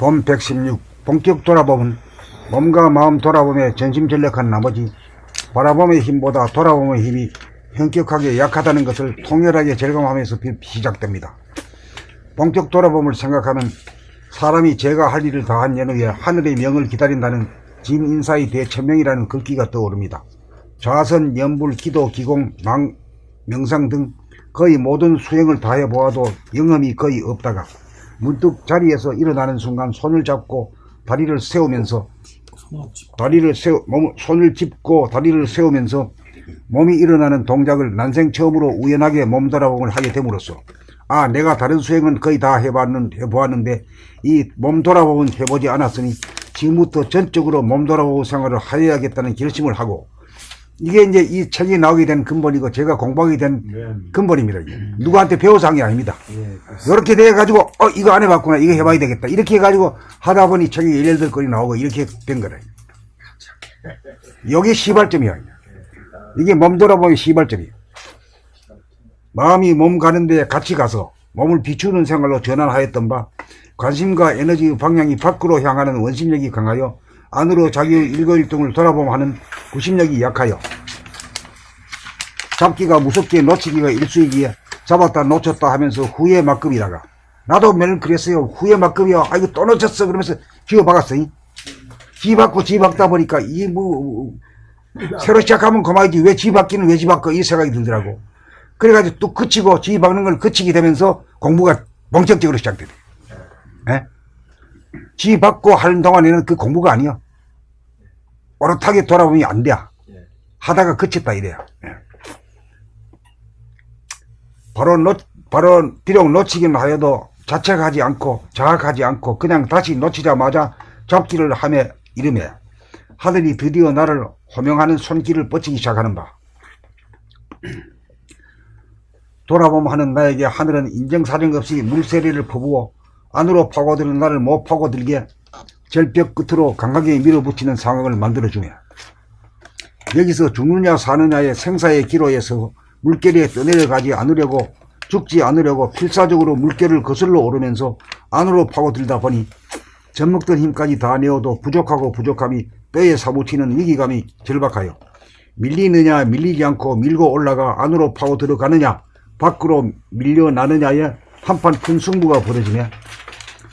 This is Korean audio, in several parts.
봄 116 본격 돌아봄은 몸과 마음 돌아봄에 전심전력한 나머지 바라봄의 힘보다 돌아봄의 힘이 현격하게 약하다는 것을 통렬하게 절감하면서 시작됩니다. 본격 돌아봄을 생각하면 사람이 제가 할 일을 다한 연후에 하늘의 명을 기다린다는 진인사의 대천명이라는 글귀가 떠오릅니다. 좌선, 연불, 기도, 기공, 명상 등 거의 모든 수행을 다해 보아도 영험이 거의 없다가 문득 자리에서 일어나는 순간 손을 잡고 다리를 세우면서 손을 짚고 다리를 세우면서 몸이 일어나는 동작을 난생 처음으로 우연하게 몸돌아봄을 하게 됨으로써 내가 다른 수행은 거의 다 해보았는데 이 몸돌아봄은 해보지 않았으니 지금부터 전적으로 몸돌아보고 생활을 하여야겠다는 결심을 하고, 이게 이제 이 책이 나오게 된 근본이고 제가 공부하게 된 근본입니다. 누구한테 배워서 한 게 아닙니다. 이렇게 돼가지고 이거 안 해봤구나, 이거 해봐야 되겠다, 이렇게 해가지고 하다 보니 책이 열렬들거리 나오고 이렇게 된 거래. 여기 시발점이야. 이게 몸돌아보기 시발점이에요. 마음이 몸 가는데 같이 가서 몸을 비추는 생활로 전환하였던 바 관심과 에너지 방향이 밖으로 향하는 원심력이 강하여 안으로 자기의 일거일동을 돌아보면 하는 구심력이 약하여 잡기가 무섭게 놓치기가 일수이기에 잡았다 놓쳤다 하면서 후회 막급이다가, 나도 매일 그랬어요. 후회 막급이야. 이거 또 놓쳤어 그러면서 쥐어박았어. 쥐박고 쥐박다 보니까 새로 시작하면 그만이지 왜 쥐박기는 왜 쥐박고 이 생각이 들더라고. 그래가지고 또 그치고 쥐박는 걸 그치게 되면서 공부가 본격적으로 시작되대. 쥐박고 하는 동안에는 그 공부가 아니야. 오롯하게 돌아보면 안 돼. 하다가 그쳤다 이래야. 바로 비록 놓치긴 하여도 자책하지 않고 자학하지 않고 그냥 다시 놓치자마자 잡기를 하며 이르며 하늘이 드디어 나를 호명하는 손길을 뻗치기 시작하는 바, 돌아보면 하는 나에게 하늘은 인정사정 없이 물세례를 퍼부어 안으로 파고드는 나를 못 파고들게 절벽 끝으로 강하게 밀어붙이는 상황을 만들어주며, 여기서 죽느냐 사느냐의 생사의 기로에서 물결에 떠내려가지 않으려고, 죽지 않으려고 필사적으로 물결을 거슬러 오르면서 안으로 파고들다 보니 젖먹던 힘까지 다 내어도 부족하고 부족함이 뼈에 사무치는 위기감이 절박하여 밀리느냐 밀리지 않고 밀고 올라가 안으로 파고 들어가느냐 밖으로 밀려나느냐에 한판 큰 승부가 벌어지며,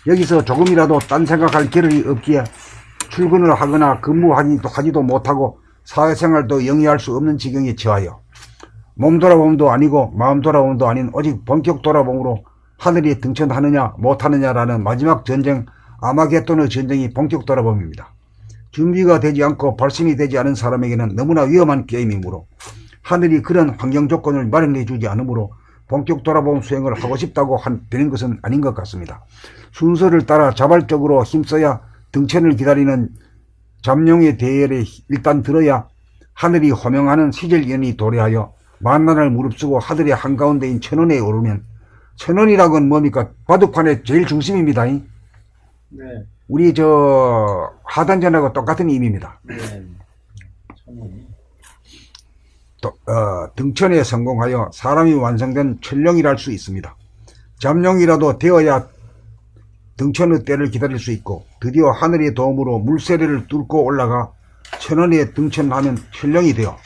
여기서 조금이라도 딴 생각할 겨를이 없기에 출근을 하거나 근무하지도 못하고 사회생활도 영위할 수 없는 지경에 처하여 몸 돌아봄도 아니고 마음 돌아봄도 아닌 오직 본격 돌아봄으로 하늘이 등천하느냐 못하느냐라는 마지막 전쟁, 아마겟돈의 전쟁이 본격 돌아봄입니다. 준비가 되지 않고 발심이 되지 않은 사람에게는 너무나 위험한 게임이므로 하늘이 그런 환경 조건을 마련해 주지 않으므로 본격 돌아봄 수행을 하고 싶다고 되는 것은 아닌 것 같습니다. 순서를 따라 자발적으로 힘써야 등천을 기다리는 잠룡의 대열에 일단 들어야 하늘이 호명하는 시절연이 도래하여 만난을 무릅쓰고 하늘의 한가운데인 천원에 오르면, 천원이라고는 뭡니까? 바둑판의 제일 중심입니다. 네. 우리 하단전하고 똑같은 의미입니다. 네. 등천에 성공하여 사람이 완성된 천룡이랄 수 있습니다. 잠룡이라도 되어야 등천의 때를 기다릴 수 있고, 드디어 하늘의 도움으로 물세례를 뚫고 올라가 천원에 등천하면 천룡이 되어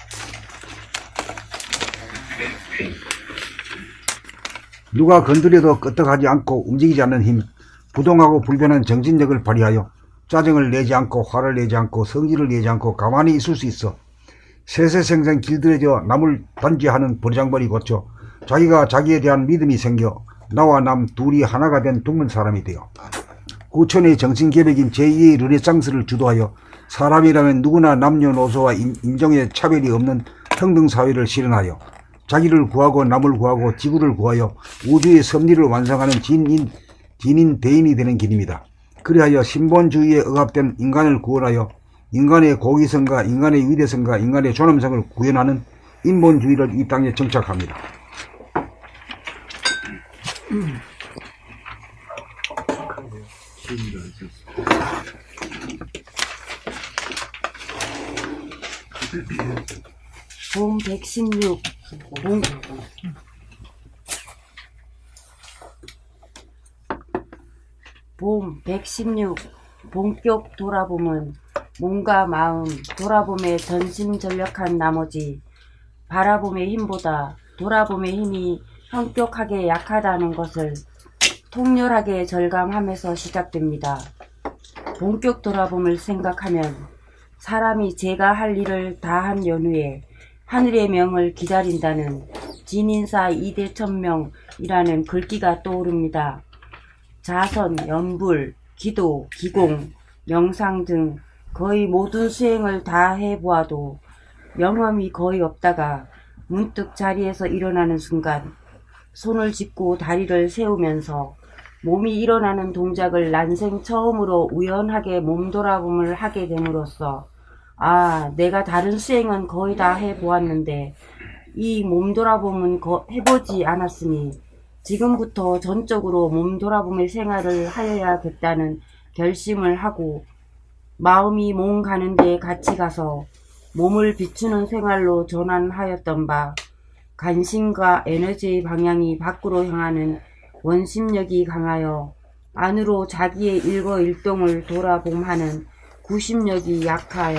누가 건드려도 끄떡하지 않고 움직이지 않는 힘, 부동하고 불변한 정신력을 발휘하여 짜증을 내지 않고 화를 내지 않고 성질을 내지 않고 가만히 있을 수 있어 세세생생 길들여져 남을 단죄하는 버르장머리 고쳐 자기가 자기에 대한 믿음이 생겨 나와 남 둘이 하나가 된 드문 사람이 되어 구천의 정신개벽인 제2의 르네상스를 주도하여 사람이라면 누구나 남녀노소와 인종의 차별이 없는 평등사회를 실현하여 자기를 구하고 남을 구하고 지구를 구하여 우주의 섭리를 완성하는 진인 대인이 되는 길입니다. 그리하여 신본주의에 억압된 인간을 구원하여 인간의 고기성과 인간의 위대성과 인간의 존엄성을 구현하는 인본주의를 이 땅에 정착합니다. 봄 116 봄 봄 116 본격 돌아봄은 몸과 마음 돌아봄에 전심전력한 나머지 바라봄의 힘보다 돌아봄의 힘이 현격하게 약하다는 것을 통렬하게 절감하면서 시작됩니다. 본격 돌아봄을 생각하면 사람이 제가 할 일을 다 한 연후에 하늘의 명을 기다린다는 진인사 이대천명이라는 글귀가 떠오릅니다. 자선, 연불, 기도, 기공, 명상 등 거의 모든 수행을 다 해보아도 영험이 거의 없다가 문득 자리에서 일어나는 순간 손을 짚고 다리를 세우면서 몸이 일어나는 동작을 난생 처음으로 우연하게 몸돌아봄을 하게 됨으로써 내가 다른 수행은 거의 다 해보았는데 이 몸돌아봄은 해보지 않았으니 지금부터 전적으로 몸돌아봄의 생활을 하여야겠다는 결심을 하고 마음이 몸 가는 데 같이 가서 몸을 비추는 생활로 전환하였던 바 관심과 에너지의 방향이 밖으로 향하는 원심력이 강하여 안으로 자기의 일거일동을 돌아봄하는 구심력이 약하여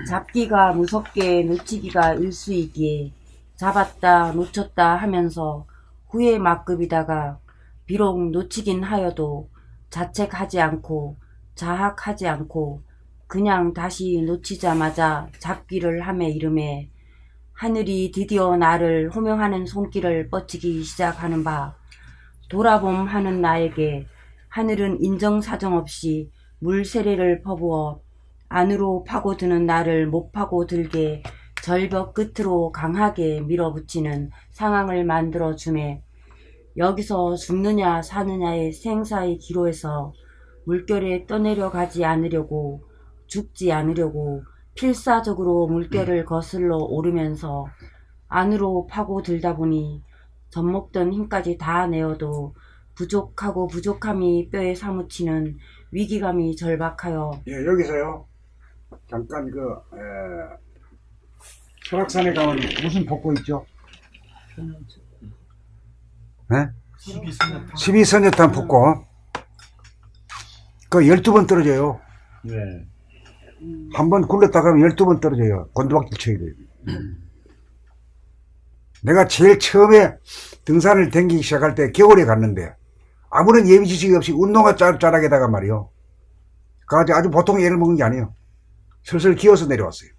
잡기가 무섭게 놓치기가 일수이기에 잡았다 놓쳤다 하면서 후회 막급이다가 비록 놓치긴 하여도 자책하지 않고 자학하지 않고 그냥 다시 놓치자마자 잡기를 하매 이름에 하늘이 드디어 나를 호명하는 손길을 뻗치기 시작하는 바 돌아봄 하는 나에게 하늘은 인정사정 없이 물세례를 퍼부어 안으로 파고드는 나를 못 파고들게 절벽 끝으로 강하게 밀어붙이는 상황을 만들어주매 여기서 죽느냐 사느냐의 생사의 기로에서 물결에 떠내려가지 않으려고 죽지 않으려고 필사적으로 물결을 거슬러 오르면서 안으로 파고들다 보니 젖먹던 힘까지 다 내어도 부족하고 부족함이 뼈에 사무치는 위기감이 절박하여 여기서요 잠깐 설악산에 가면 무슨 복고 있죠? 네? 12선녀탄 복고 그 12번 떨어져요. 네. 한 번 굴렀다 가면 12번 떨어져요. 곤두박질 쳐야 돼요. 내가 제일 처음에 등산을 댕기기 시작할 때 겨울에 갔는데 아무런 예비 지식이 없이 운동화 자락에다가 말이요. 가지고 아주 보통 애를 먹은 게 아니에요. 슬슬 기어서 내려왔어요.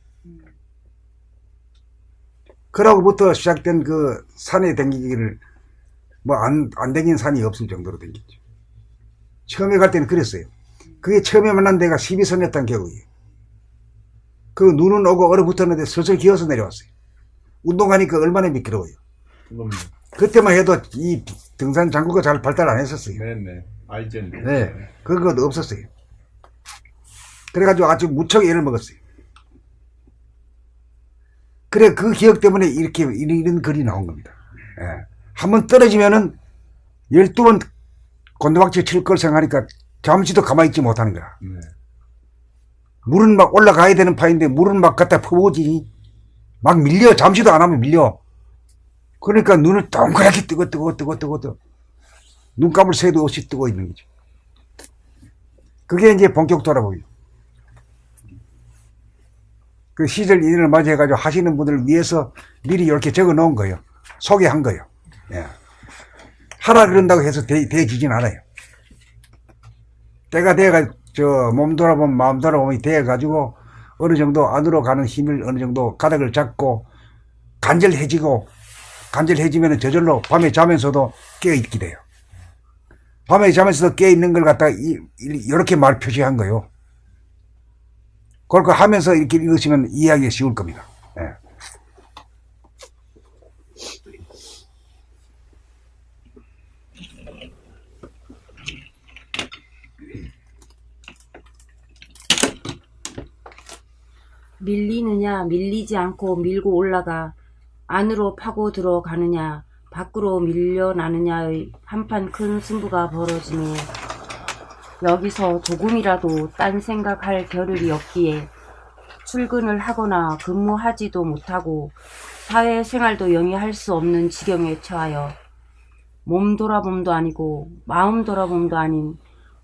그러고부터 시작된 그 산에 댕기기를 안 댕긴 산이 없을 정도로 댕겼죠. 처음에 갈 때는 그랬어요. 그게 처음에 만난 데가 12선이었던 계곡이에요. 그 눈은 오고 얼어붙었는데 슬슬 기어서 내려왔어요. 운동하니까 얼마나 미끄러워요. 그때만 해도 이 등산 장구가 잘 발달 안 했었어요. 네네. 알전. 네. 그것도 없었어요. 그래가지고 아주 무척 애를 먹었어요. 그래, 그 기억 때문에 이런 글이 나온 겁니다. 예. 한번 떨어지면은 12번 곤두박질 칠 걸 생각하니까 잠시도 가만히 있지 못하는 거야. 네. 물은 막 올라가야 되는 파인데 물은 막 갖다 퍼부어지니 막 밀려. 잠시도 안 하면 밀려. 그러니까 눈을 동그랗게 뜨고 눈 감을 새도 없이 뜨고 있는 거죠. 그게 이제 본격 돌아보기. 그 시절 인연을 맞이해가지고 하시는 분들을 위해서 미리 이렇게 적어 놓은 거예요. 소개한 거예요. 예. 하라 그런다고 해서 되지진 않아요. 때가 돼가지고 몸 돌아보면 마음 돌아보면 돼가지고 어느 정도 안으로 가는 힘을 어느 정도 가닥을 잡고 간절해지면 저절로 밤에 자면서도 깨어있게 돼요. 밤에 자면서도 깨어있는 걸 갖다가 이렇게 말 표시한 거예요. 그걸 하면서 이렇게 읽으시면 이해하기가 쉬울 겁니다. 예. 밀리느냐 밀리지 않고 밀고 올라가 안으로 파고 들어가느냐 밖으로 밀려나느냐의 한판 큰 승부가 벌어지니 여기서 조금이라도 딴 생각할 겨를이 없기에 출근을 하거나 근무하지도 못하고 사회생활도 영위 할 수 없는 지경에 처하여 몸 돌아봄도 아니고 마음 돌아봄도 아닌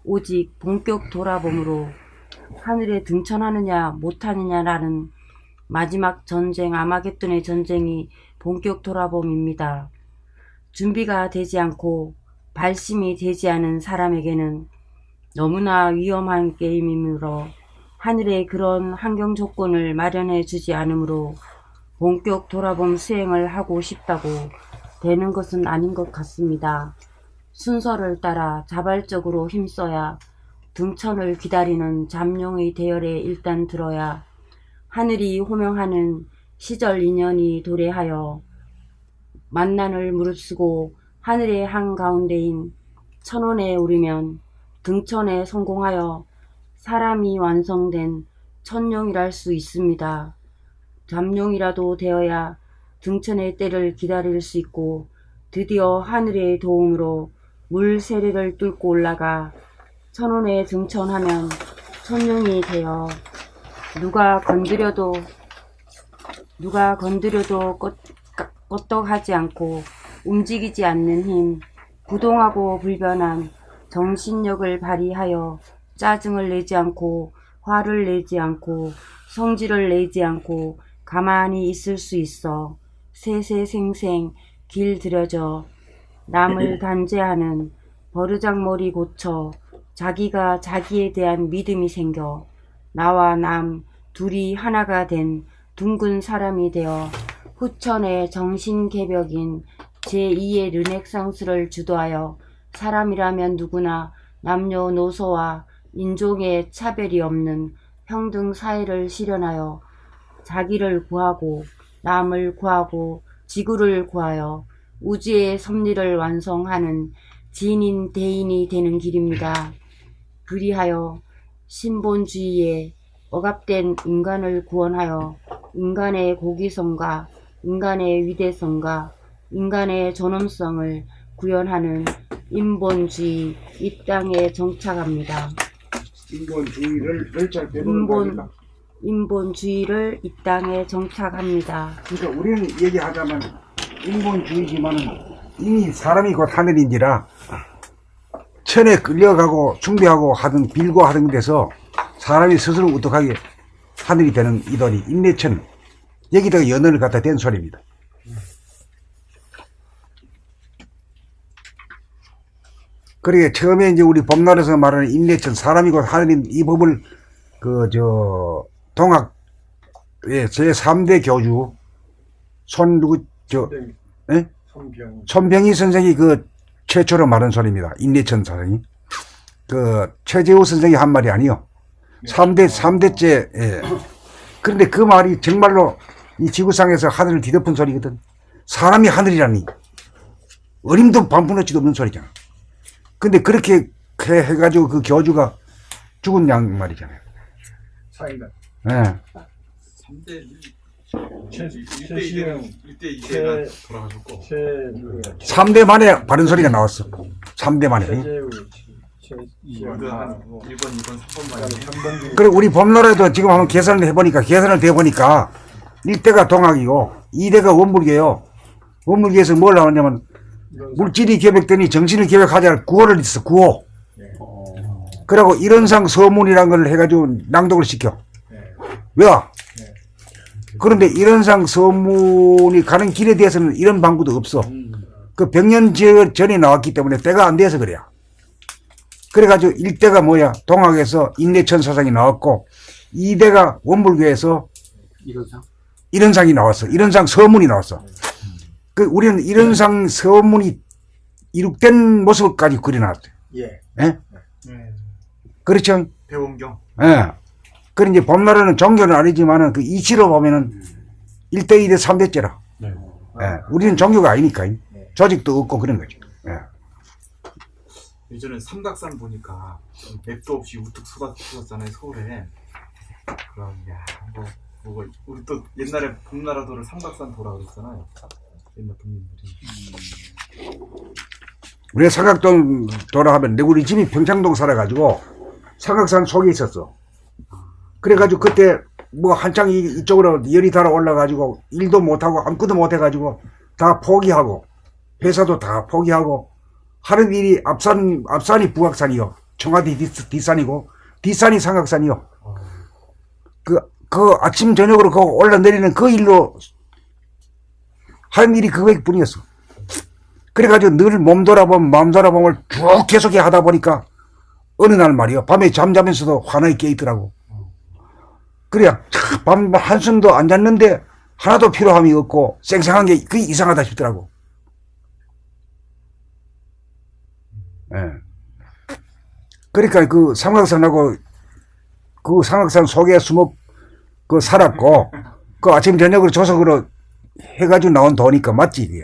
오직 본격 돌아봄으로 하늘에 등천하느냐 못하느냐라는 마지막 전쟁 아마겟돈의 전쟁이 본격 돌아봄입니다. 준비가 되지 않고 발심이 되지 않은 사람에게는 너무나 위험한 게임이므로 하늘의 그런 환경 조건을 마련해 주지 않으므로 본격 돌아봄 수행을 하고 싶다고 되는 것은 아닌 것 같습니다. 순서를 따라 자발적으로 힘써야 등천을 기다리는 잠룡의 대열에 일단 들어야 하늘이 호명하는 시절 인연이 도래하여 만난을 무릅쓰고 하늘의 한가운데인 천원에 오르면 등천에 성공하여 사람이 완성된 천룡이랄 수 있습니다. 잠룡이라도 되어야 등천의 때를 기다릴 수 있고 드디어 하늘의 도움으로 물 세례를 뚫고 올라가 천원에 등천하면 천룡이 되어 누가 건드려도 껐떡하지 않고 움직이지 않는 힘, 부동하고 불변한 정신력을 발휘하여 짜증을 내지 않고 화를 내지 않고 성질을 내지 않고 가만히 있을 수 있어 세세생생 길들여져 남을 단죄하는 버르장머리 고쳐 자기가 자기에 대한 믿음이 생겨 나와 남 둘이 하나가 된 둥근 사람이 되어 후천의 정신개벽인 제2의 르넥상스를 주도하여 사람이라면 누구나 남녀노소와 인종의 차별이 없는 평등 사회를 실현하여 자기를 구하고 남을 구하고 지구를 구하여 우주의 섭리를 완성하는 진인 대인이 되는 길입니다. 그리하여 신본주의에 억압된 인간을 구원하여 인간의 고귀성과 인간의 위대성과 인간의 존엄성을 구현하는 인본주의 이 땅에 정착합니다. 인본주의를 이 땅에 정착합니다. 그러니까 우리는 얘기하자면 인본주의지만은 이미 사람이 곧 하늘인지라 천에 끌려가고 숭배하고 하든 빌고 하든 데서 사람이 스스로 우뚝하게 하늘이 되는 이들이 인내천, 여기다가 연언을 갖다 댄 소리입니다. 그러게 처음에 이제 우리 봄날에서 말하는 인내천, 사람이 곧 하늘인 이 법을 동학의 제3대 교주 손병희 선생이 최초로 말한 소리입니다. 인내천 사상이. 최재우 선생이 한 말이 아니요. 3대째, 예. 그런데 그 말이 정말로 이 지구상에서 하늘을 뒤덮은 소리거든. 사람이 하늘이라니. 어림도 반푼어치도 없는 소리잖아. 근데 그렇게 해가지고 그 교주가 죽은 양 말이잖아요. 사인다. 예. 1대 2대가 돌아가셨고 3대 만에 바른 소리가 나왔어. 3대 만에. 이건 1번, 2번, 3번만. 그리고 우리 봄날에도 지금 한번 계산을 대보니까 1대가 동학이고 2대가 원불교요. 원불교에서 뭘 나왔냐면 물질이 개벽되니 정신을 개벽하자 구호를 있어. 구호. 그리고 이런상 서문이라는 걸 해가지고 낭독을 시켜. 왜? 그런데 이런상 서문이 가는 길에 대해서는 이런 방구도 없어. 그 100년 전에 나왔기 때문에 때가 안 돼서 그래요. 그래가지고 1대가 뭐야? 동학에서 인내천 사상이 나왔고 2대가 원불교에서 이런상이 나왔어. 이런상 서문이 나왔어. 우리는 이런상 서문이 이룩된 모습까지 그려놨어요. 예. 예? 그렇죠? 대원경. 예. 그래 이제 봄날에는 종교는 아니지만은 그 이치로 보면은 1대, 2대, 3대째라. 네. 예. 우리는 종교가 아니니까. 조직도 없고 그런 거죠. 예. 예전에 삼각산 보니까 앱도 없이 우뚝 쏟았잖아요, 서울에. 그럼, 야, 우리 또 옛날에 봄나라도를 삼각산 도라 그랬잖아요. 옛날 분님들이. 우리가 삼각동 돌아가면 우리 집이 평창동 살아가지고 삼각산 속에 있었어. 그래가지고 그때 뭐 한창 이쪽으로 열이 달아올라가지고 일도 못하고 아무것도 못해가지고 다 포기하고 회사도 다 포기하고 하는 일이 앞산이 북악산이요. 청와대 뒷산이고, 뒷산이 삼각산이요. 그 아침, 저녁으로 그 올라내리는 그 일로 하는 일이 그것뿐이었어. 그래가지고 늘 몸 돌아보면 마음 돌아보면 쭉 계속 하다 보니까 어느 날 말이요. 밤에 잠자면서도 환하게 깨있더라고. 그래야 밤 한숨도 안 잤는데 하나도 필요함이 없고 쌩쌩한 게 그게 이상하다 싶더라고. 예. 그러니까 그 삼각산하고 그 삼각산 속에 숨어 그 살았고 그 아침 저녁으로 조석으로 해가지고 나온 도니까 맞지 그게.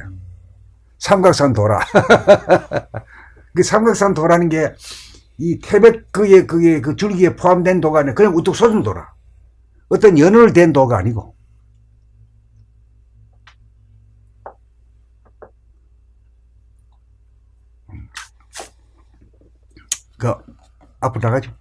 삼각산 도라. 그 삼각산 도라는 게 이 태백 그게 그 줄기에 포함된 도가 아니라 그냥 우뚝 솟은 도라. 어떤 연을 댄 도가 아니고. 그 앞으로 나가죠.